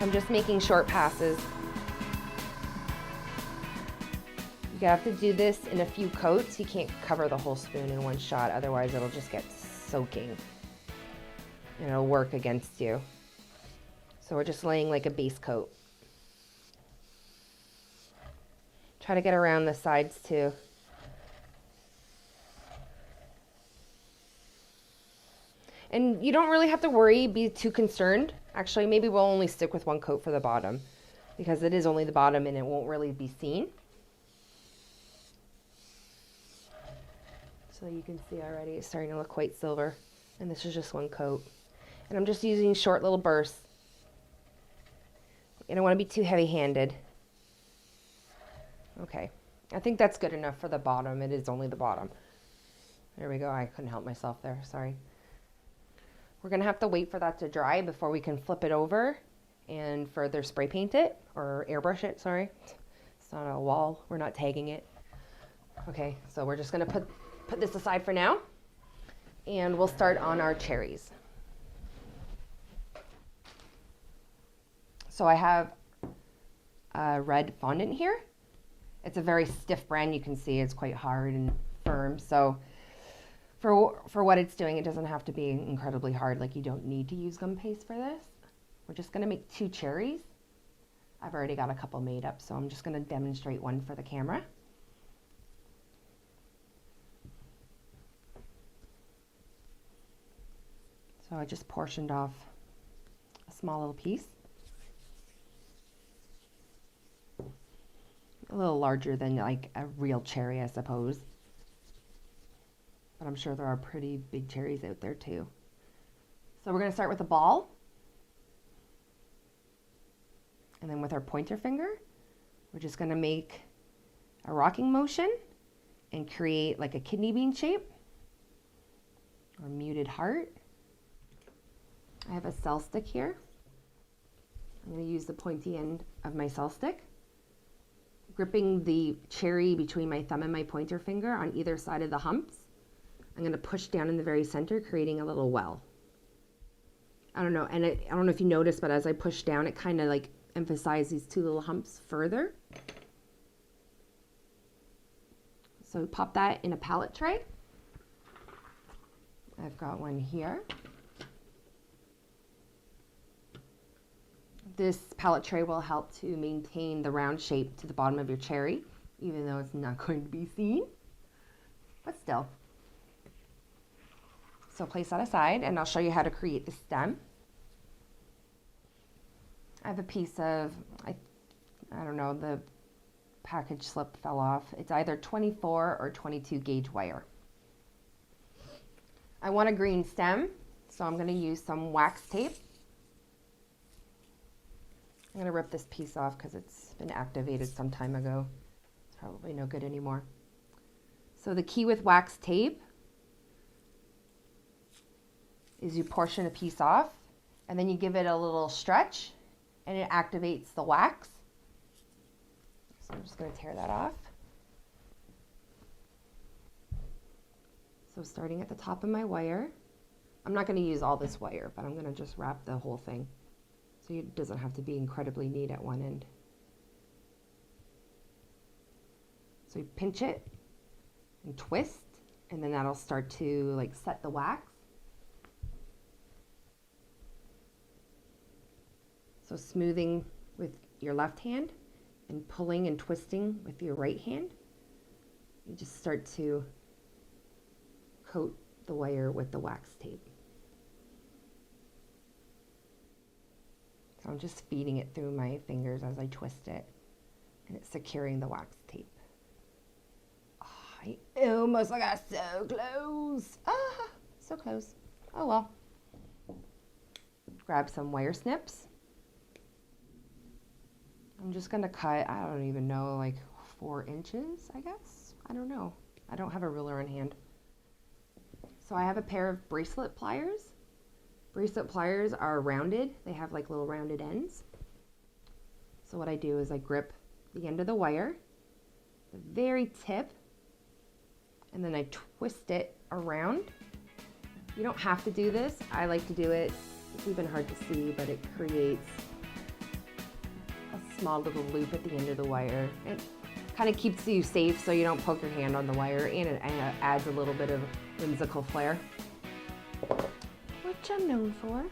I'm just making short passes. You have to do this in a few coats. You can't cover the whole spoon in one shot, otherwise it'll just get soaking and it'll work against you. So we're just laying like a base coat. Try to get around the sides too. And you don't really have to worry, be too concerned. Actually, maybe we'll only stick with one coat for the bottom because it is only the bottom and it won't really be seen. So you can see already it's starting to look quite silver. And this is just one coat. And I'm just using short little bursts. I don't want to be too heavy-handed. Okay, I think that's good enough for the bottom. It is only the bottom. There we go. I couldn't help myself there. Sorry. We're going to have to wait for that to dry before we can flip it over and further spray paint it, or airbrush it, sorry. It's not a wall. We're not tagging it. Okay, so we're just going to put this aside for now, and we'll start on our cherries. So I have a red fondant here. It's a very stiff brand. You can see it's quite hard and firm. So for what it's doing, it doesn't have to be incredibly hard. Like, you don't need to use gum paste for this. We're just going to make 2 cherries. I've already got a couple made up, so I'm just going to demonstrate one for the camera. So I just portioned off a small little piece. A little larger than like a real cherry, I suppose. But I'm sure there are pretty big cherries out there too. So we're going to start with a ball. And then with our pointer finger, we're just going to make a rocking motion and create like a kidney bean shape or muted heart. I have a cell stick here. I'm going to use the pointy end of my cell stick, gripping the cherry between my thumb and my pointer finger on either side of the humps. I'm going to push down in the very center, creating a little well. I don't know, and I don't know if you noticed, but as I push down, it kind of like emphasizes these 2 little humps further. So pop that in a palette tray. I've got one here. This palette tray will help to maintain the round shape to the bottom of your cherry, even though it's not going to be seen, but still. So place that aside, and I'll show you how to create the stem. I have a piece of, I don't know, the package slip fell off. It's either 24 or 22 gauge wire. I want a green stem, so I'm going to use some wax tape. I'm going to rip this piece off because it's been activated some time ago. It's probably no good anymore. So the key with wax tape is you portion a piece off and then you give it a little stretch and it activates the wax. So I'm just going to tear that off. So starting at the top of my wire, I'm not going to use all this wire, but I'm going to just wrap the whole thing. So it doesn't have to be incredibly neat at one end. So you pinch it and twist, and then that'll start to like set the wax. So smoothing with your left hand and pulling and twisting with your right hand. You just start to coat the wire with the wax tape. So I'm just feeding it through my fingers as I twist it, and it's securing the wax tape. Oh, I almost got so close. So close. Oh well. Grab some wire snips. I'm just gonna cut, I don't even know, like 4 inches, I guess. I don't know. I don't have a ruler in hand. So I have a pair of bracelet pliers. Bracelet pliers are rounded. They have like little rounded ends. So what I do is I grip the end of the wire, the very tip, and then I twist it around. You don't have to do this. I like to do it. It's even hard to see, but it creates small little loop at the end of the wire. It kind of keeps you safe so you don't poke your hand on the wire, and it adds a little bit of whimsical flair, which I'm known for.